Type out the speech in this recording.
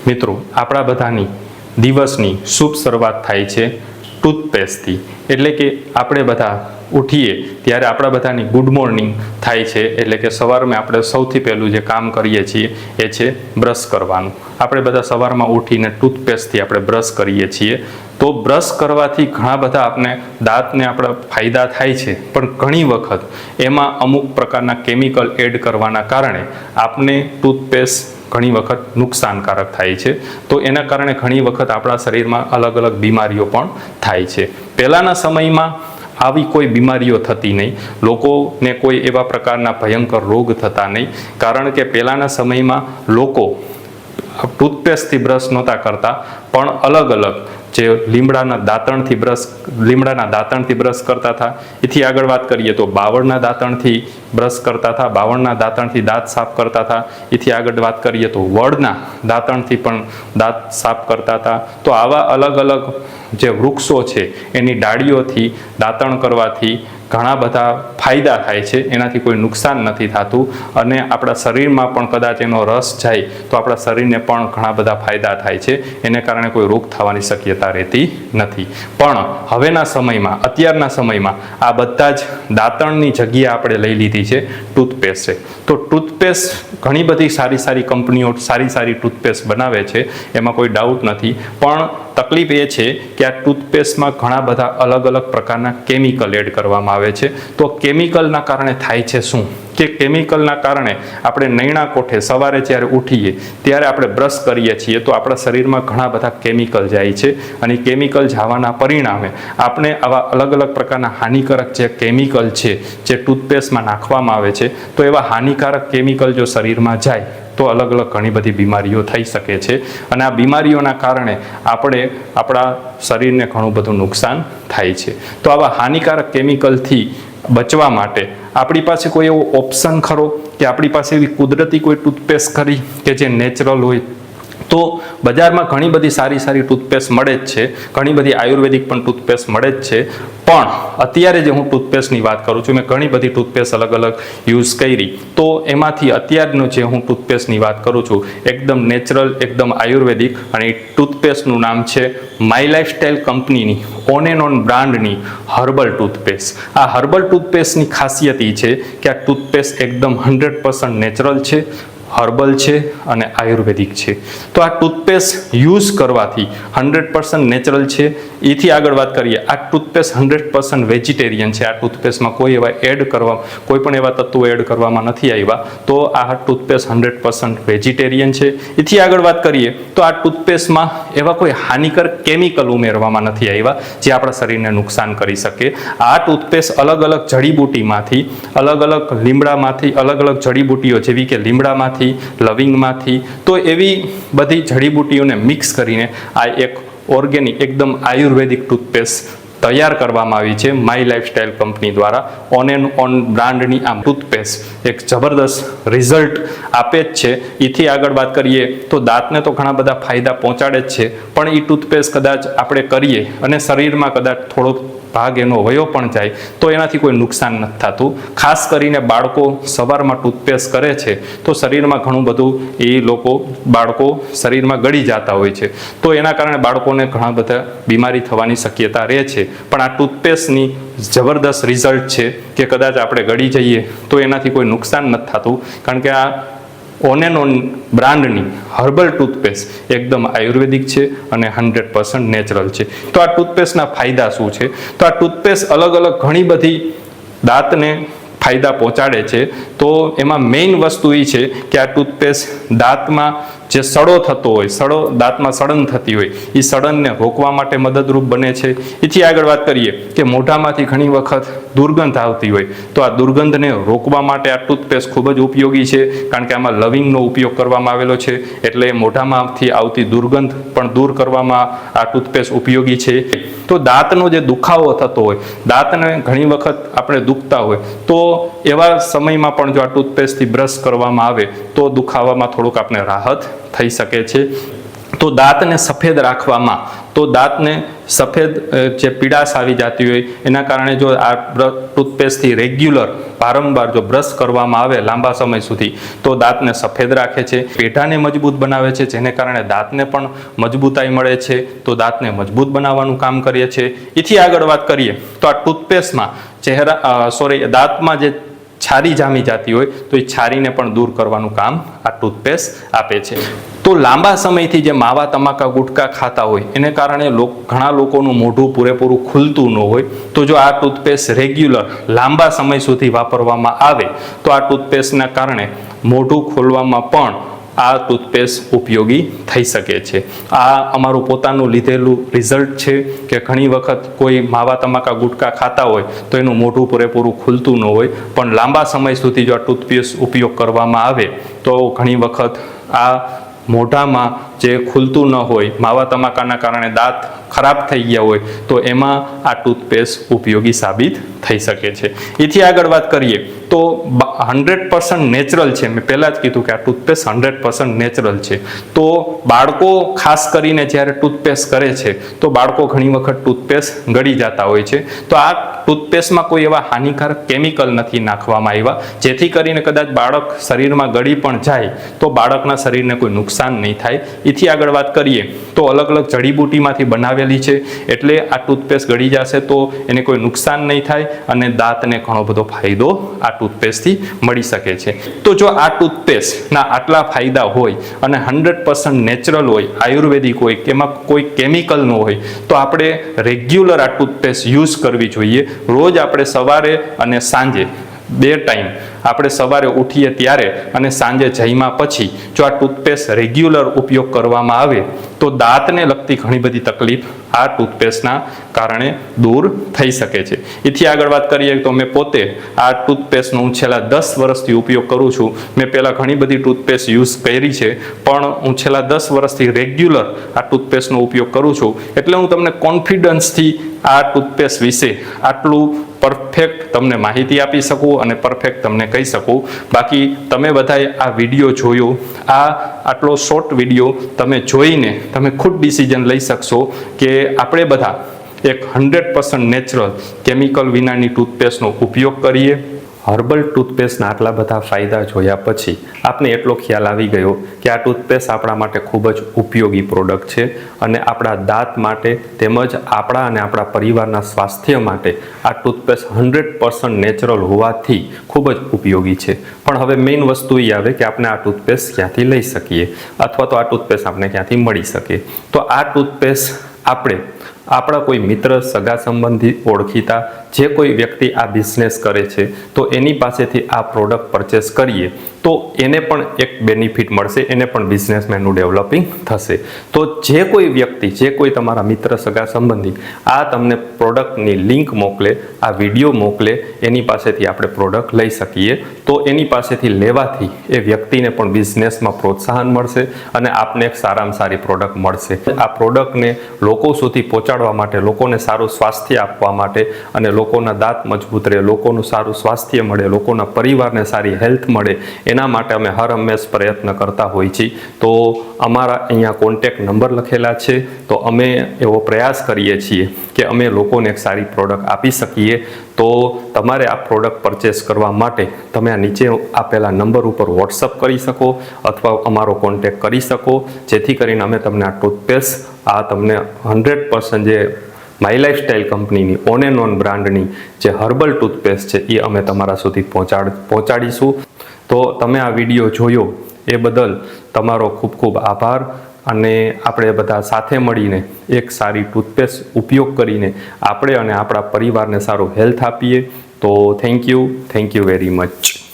મિત્રો, આપણા બધાની દિવસની શુભ શરૂઆત થાય છે ટૂથપેસ્ટથી. એટલે કે આપણે બધા ઉઠીએ ત્યારે આપણા બધાની ગુડ મોર્નિંગ થાય છે. એટલે કે સવારમાં આપણે સૌથી પહેલું જે કામ કરીએ છીએ એ છે બ્રશ કરવાનું. આપણે બધા સવારમાં ઉઠીને ટૂથપેસ્ટથી આપણે બ્રશ કરીએ છીએ. તો બ્રશ કરવાથી ઘણા બધા આપણે દાંતને આપણા ફાયદા થાય છે, પણ ઘણી વખત એમાં અમુક પ્રકારના કેમિકલ એડ કરવાના કારણે આપણે ટૂથપેસ્ટ ઘણી વખત નુકસાનકારક થાય છે. તો એના કારણે ઘણી વખત આપણા શરીરમાં અલગ અલગ બીમારીઓ પણ થાય છે. પહેલાંના સમયમાં આવી કોઈ બીમારીઓ થતી નહીં, લોકોને કોઈ એવા પ્રકારના ભયંકર રોગ થતા નહીં, કારણ કે પહેલાંના સમયમાં લોકો ટૂથપેસ્ટથી બ્રશ નહોતા કરતા, પણ અલગ અલગ જે લીમડાના દાંતણથી બ્રશ કરતા હતા. એથી આગળ વાત કરીએ તો બાવળના દાંતણથી બ્રશ કરતા હતા, બાવળના દાંતણથી દાંત સાફ કરતા હતા. એથી આગળ વાત કરીએ તો વડના દાંતણથી પણ દાંત સાફ કરતા હતા. તો આવા અલગ અલગ જે વૃક્ષો છે એની ડાળીઓથી દાંતણ કરવાથી ઘણા બધા ફાયદા થાય છે, એનાથી કોઈ નુકસાન નથી થતું. અને આપણા શરીરમાં પણ કદાચ એનો રસ જાય તો આપણા શરીરને પણ ઘણા બધા ફાયદા થાય છે, એને કારણે કોઈ રોગ થવાની શક્યતા રહેતી નથી. પણ હવેના સમયમાં, અત્યારના સમયમાં આ બધા જ દાંતણની જગ્યા આપણે લઈ લીધી છે ટૂથપેસ્ટ છે. તો ટૂથપેસ્ટ ઘણી બધી સારી સારી કંપનીઓ સારી ટૂથપેસ્ટ બનાવે છે, એમાં કોઈ ડાઉટ નથી. પણ તકલીફ એ છે કે આ ટૂથપેસ્ટમાં ઘણા બધા અલગ અલગ પ્રકારના કેમિકલ એડ કરવામાં આવે છે. તો કેમિકલના કારણે થાય છે શું કે કેમિકલના કારણે આપણે નૈણા કોઠે સવારે જ્યારે ઉઠીએ ત્યારે આપણે બ્રશ કરીએ છીએ તો આપણા શરીરમાં ઘણા બધા કેમિકલ જાય છે, અને કેમિકલ જવાના પરિણામે આપણે આવા અલગ અલગ પ્રકારના હાનિકારક જે કેમિકલ છે જે ટૂથપેસ્ટમાં નાખવામાં આવે છે, તો એવા હાનિકારક કેમિકલ જો શરીરમાં જાય તો અલગ અલગ ઘણી બધી બીમારીઓ થઈ શકે છે. અને આ બીમારીઓના કારણે આપણે આપણા શરીરને ઘણું બધું નુકસાન થાય છે. તો આવા હાનિકારક કેમિકલથી બચવા માટે આપણી પાસે કોઈ એવો ઓપ્શન ખરો કે આપણી પાસે એવી કુદરતી કોઈ ટૂથપેસ્ટ ખરી કે જે નેચરલ હોય? તો બજારમાં ઘણી બધી સારી ટૂથપેસ્ટ મળે જ છે, ઘણી બધી આયુર્વેદિક પણ ટૂથપેસ્ટ મળે જ છે. પણ અત્યારે જે હું ટૂથપેસ્ટની વાત કરું છું, મેં ઘણી બધી ટૂથપેસ્ટ અલગ અલગ યુઝ કરી, તો એમાંથી અત્યારનું જે હું ટૂથપેસ્ટની વાત કરું છું એકદમ નેચરલ, એકદમ આયુર્વેદિક, અને એ ટૂથપેસ્ટનું નામ છે માય લાઇફસ્ટાઇલ કંપનીની ઓન એન્ડ ઓન બ્રાન્ડની હર્બલ ટૂથપેસ્ટ. આ હર્બલ ટૂથપેસ્ટની ખાસિયત એ છે કે આ ટૂથપેસ્ટ એકદમ 100% નેચરલ છે, હર્બલ છે અને આયુર્વેદિક છે. તો આ ટૂથપેસ્ટ યુઝ કરવાથી 100% નેચરલ છે. એથી આગળ વાત કરીએ, આ ટૂથપેસ્ટ 100% વેજીટેરિયન છે. આ ટૂથપેસ્ટમાં કોઈ પણ એવા તત્વો એડ કરવામાં નથી આવ્યા. તો આ ટૂથપેસ્ટ 100% વેજીટેરિયન છે. એથી આગળ વાત કરીએ તો આ ટૂથપેસ્ટમાં એવા કોઈ હાનિકારક કેમિકલ ઉમેરવામાં નથી આવ્યા જે આપણા શરીરને નુકસાન કરી શકે. આ ટૂથપેસ્ટ અલગ અલગ જડીબુટીમાંથી, અલગ અલગ લીમડામાંથી, અલગ અલગ જડીબુટીઓ જેવી કે લીમડામાંથી, લવિંગમાંથી, તો એવી બધી જડીબુટીઓને મિક્સ કરીને આ એક ઓર્ગેનિક એકદમ આયુર્વેદિક ટૂથપેસ્ટ તૈયાર કરવામાં આવી છે માય લાઇફસ્ટાઇલ કંપની દ્વારા. ઓન એન્ડ ઓન બ્રાન્ડની આ ટૂથપેસ્ટ એક જબરદસ્ત રિઝલ્ટ આપે જ છે. એથી આગળ વાત કરીએ તો દાંતને તો ઘણા બધા ફાયદા પહોંચાડે જ છે, પણ એ ટૂથપેસ્ટ કદાચ આપણે કરીએ અને શરીરમાં કદાચ થોડો ભાગ એનો વયો પણ જાય તો એનાથી કોઈ નુકસાન નથી થતું. ખાસ કરીને બાળકો સવારમાં ટૂથપેસ્ટ કરે છે તો શરીરમાં ઘણું બધું બાળકો શરીરમાં ગળી જતા હોય છે, તો એના કારણે બાળકોને ઘણા બધા બીમારી થવાની શક્યતા રહે છે. પણ આ ટૂથપેસ્ટની જબરદસ્ત રિઝલ્ટ છે કે કદાચ આપણે ગળી જઈએ તો એનાથી કોઈ નુકસાન નથી થતું, કારણ કે આ ઓન એન્ડ ઓન બ્રાન્ડની હર્બલ ટૂથપેસ્ટ એકદમ આયુર્વેદિક છે અને 100% નેચરલ છે. તો આ ટૂથપેસ્ટના ફાયદા શું છે? તો આ ટૂથપેસ્ટ અલગ અલગ ઘણી બધી દાંતને ફાયદા પહોંચાડે છે. તો એમાં મેઇન વસ્તુ એ છે કે આ ટૂથપેસ્ટ દાંતમાં જે સડો થતો હોય, દાંતમાં સડન થતી હોય, એ સડનને રોકવા માટે મદદરૂપ બને છે. એથી આગળ વાત કરીએ કે મોઢામાંથી ઘણી વખત દુર્ગંધ આવતી હોય, તો આ દુર્ગંધને રોકવા માટે આ ટૂથપેસ્ટ ખૂબ જ ઉપયોગી છે, કારણ કે આમાં લવિંગનો ઉપયોગ કરવામાં આવેલો છે, એટલે મોઢામાંથી આવતી દુર્ગંધ પણ દૂર કરવામાં આ ટૂથપેસ્ટ ઉપયોગી છે. તો દાંતનો જે દુખાવો થતો હોય, દાંતને ઘણી વખત આપણે દુખતા હોય, તો એવા સમયમાં પણ જો આ ટૂથપેસ્ટથી બ્રશ કરવામાં આવે તો દુખાવામાં થોડુંક આપણે રાહત થઈ શકે છે. તો દાંતને સફેદ રાખવામાં તો દાંતને સફેદ જે પીડાશ આવી જતી હોય એના કારણે જો આ ટૂથપેસ્ટથી રેગ્યુલર વારંવાર જો બ્રશ કરવામાં આવે લાંબા સમય સુધી તો દાંતને સફેદ રાખે છે, પેઢાને મજબૂત બનાવે છે, જેને કારણે દાંતને પણ મજબૂતાઈ મળે છે, તો દાંતને મજબૂત બનાવવાનું કામ કરીએ છીએ. એથી આગળ વાત કરીએ તો આ ટૂથપેસ્ટમાં દાંતમાં જે છારી જામી જતી હોય તો એ છારીને પણ દૂર કરવાનું કામ આ ટૂથપેસ્ટ આપે છે. તો લાંબા સમયથી જે માવા તમાકુ ગુટકા ખાતા હોય એને કારણે ઘણા લોકોનું મોઢું પૂરેપૂરું ખુલતું ન હોય, તો જો આ ટૂથપેસ્ટ રેગ્યુલર લાંબા સમય સુધી વાપરવામાં આવે તો આ ટૂથપેસ્ટના કારણે મોઢું ખોલવામાં પણ આ ટૂથપેસ્ટ ઉપયોગી થઈ શકે છે. આ અમારું પોતાનું લીધેલું રિઝલ્ટ છે કે ઘણી વખત કોઈ માવા તમાકુ ગુટકા ખાતા હોય તો એનું મોઢું પૂરેપૂરું ખુલતું ન હોય, પણ લાંબા સમય સુધી જો આ ટૂથપેસ્ટ ઉપયોગ કરવામાં આવે તો ઘણી વખત આ મોઢામાં જે ખુલતું ન હોય, માવા તમાકાના કારણે દાંત ખરાબ થઈ ગયા હોય તો એમાં આ ટૂથપેસ્ટ ઉપયોગી સાબિત થઈ શકે છે. એથી આગળ વાત કરીએ તો 100% નેચરલ છે. મેં પહેલાં જ કીધું કે આ ટૂથપેસ્ટ 100% નેચરલ છે. તો બાળકો ખાસ કરીને જ્યારે ટૂથપેસ્ટ કરે છે તો બાળકો ઘણી વખત ટૂથપેસ્ટ ગળી જતા હોય છે. તો આ ટૂથપેસ્ટમાં કોઈ એવા હાનિકારક કેમિકલ નથી નાખવામાં આવ્યા જેથી કરીને કદાચ બાળક શરીરમાં ગળી પણ જાય તો બાળકના શરીરને કોઈ નુકસાન નહીં થાય. એથી આગળ વાત કરીએ તો અલગ અલગ જડીબુટીમાંથી બનાવેલી છે એટલે આ ટૂથપેસ્ટ ગળી જશે તો એને કોઈ નુકસાન નહીં થાય અને દાંતને ઘણો બધો ફાયદો આ ટૂથપેસ્ટથી મળી શકે છે. તો જો આ ટૂથપેસ્ટના આટલા ફાયદા હોય અને 100% નેચરલ હોય, આયુર્વેદિક હોય, એમાં કોઈ કેમિકલ ન હોય તો આપણે રેગ્યુલર આ ટૂથપેસ્ટ યુઝ કરવી જોઈએ. રોજ આપણે સવારે અને સાંજે 2 ટાઈમ આપણે સવારે ઉઠીએ ત્યારે અને સાંજે જમ્યા પછી જો આ ટૂથપેસ્ટ રેગ્યુલર ઉપયોગ કરવામાં આવે તો દાંતને લગતી ઘણી બધી તકલીફ આ ટૂથપેસ્ટના કારણે દૂર થઈ શકે છે. એથી આગળ વાત કરીએ તો મેં પોતે આ ટૂથપેસ્ટનો હું છેલ્લા 10 વર્ષથી ઉપયોગ કરું છું. મેં પહેલાં ઘણી બધી ટૂથપેસ્ટ યુઝ કરી છે પણ હું છેલ્લા 10 વર્ષથી રેગ્યુલર આ ટૂથપેસ્ટનો ઉપયોગ કરું છું. એટલે હું તમને કોન્ફિડન્સથી આ ટૂથપેસ્ટ વિશે આટલું પરફેક્ટ તમને માહિતી આપી શકું અને પરફેક્ટ તમને કહી શકું. બાકી તમે બધાએ આ વિડીયો જોયો, આટલો શોર્ટ વિડીયો તમે જોઈને તમે ખુદ ડિસિઝન લઈ શકશો કે આપણે બધા એક 100% નેચરલ કેમિકલ વિનાની ટૂથપેસ્ટનો ઉપયોગ કરીએ. હર્બલ ટૂથપેસ્ટના આટલા બધા ફાયદા જોયા પછી આપને એટલો ખ્યાલ આવી ગયો કે આ ટૂથપેસ્ટ આપણા માટે ખૂબ જ ઉપયોગી પ્રોડક્ટ છે અને આપણા દાંત માટે તેમજ આપણા અને આપણા પરિવારના સ્વાસ્થ્ય માટે આ ટૂથપેસ્ટ 100% નેચરલ હોવાથી ખૂબ જ ઉપયોગી છે. પણ હવે મેઇન વસ્તુ એ આવે કે આપણે આ ટૂથપેસ્ટ ક્યાંથી લઈ શકીએ અથવા તો આ ટૂથપેસ્ટ આપણે ક્યાંથી મળી શકે. તો આ ટૂથપેસ્ટ આપણે આપણા કોઈ મિત્ર, સગા સંબંધી, ઓળખીતા જે કોઈ વ્યક્તિ આ બિઝનેસ કરે છે તો એની પાસેથી આ પ્રોડક્ટ પરચેસ કરીએ તો એને પણ એક બેનિફિટ મળશે, એને પણ બિઝનેસમેનનું ડેવલપિંગ થશે. તો જે કોઈ વ્યક્તિ, જે કોઈ તમારા મિત્ર, સગા સંબંધી આ તમને પ્રોડક્ટની લિંક મોકલે, આ વિડીયો મોકલે, એની પાસેથી આપણે પ્રોડક્ટ લઈ શકીએ તો એની પાસેથી લેવાથી એ વ્યક્તિને પણ બિઝનેસમાં પ્રોત્સાહન મળશે અને આપને એક સારામાં સારી પ્રોડક્ટ મળશે. આ પ્રોડક્ટને લોકો સુધી પહોંચાડવા માટે, લોકોને સારું સ્વાસ્થ્ય આપવા માટે અને લોકોના દાંત મજબૂત રહે, લોકોનું સારું સ્વાસ્થ્ય મળે, લોકોના પરિવારને સારી હેલ્થ મળે, એના માટે અમે હર હંમેશ પ્રયત્ન કરતા હોઈએ છીએ. તો અમારા અહીંયા કોન્ટેક્ટ નંબર લખેલા છે. તો અમે એવો પ્રયાસ કરીએ છીએ કે અમે લોકોને એક સારી પ્રોડક્ટ આપી શકીએ. તો તમારે આ પ્રોડક્ટ પરચેસ કરવા માટે તમે આ નીચે આપેલા નંબર ઉપર વોટ્સઅપ કરી શકો અથવા અમારો કોન્ટેક્ટ કરી શકો, જેથી કરીને અમે તમને આ ટૂથપેસ્ટ તમને 100% જે માય લાઇફસ્ટાઇલ કંપનીની ઓન એન્ડ ઓન બ્રાન્ડની જે હર્બલ ટૂથપેસ્ટ છે એ અમે તમારા સુધી પહોંચાડીશું. તો તમે આ વિડીયો જોયો એ બદલ તમારો ખૂબ ખૂબ આભાર અને આપણે બધા સાથે મળીને એક સારી ટૂથપેસ્ટ ઉપયોગ કરીને આપણે અને આપણા પરિવારને સારું હેલ્થ આપીએ. તો થેન્ક યુ વેરી મચ.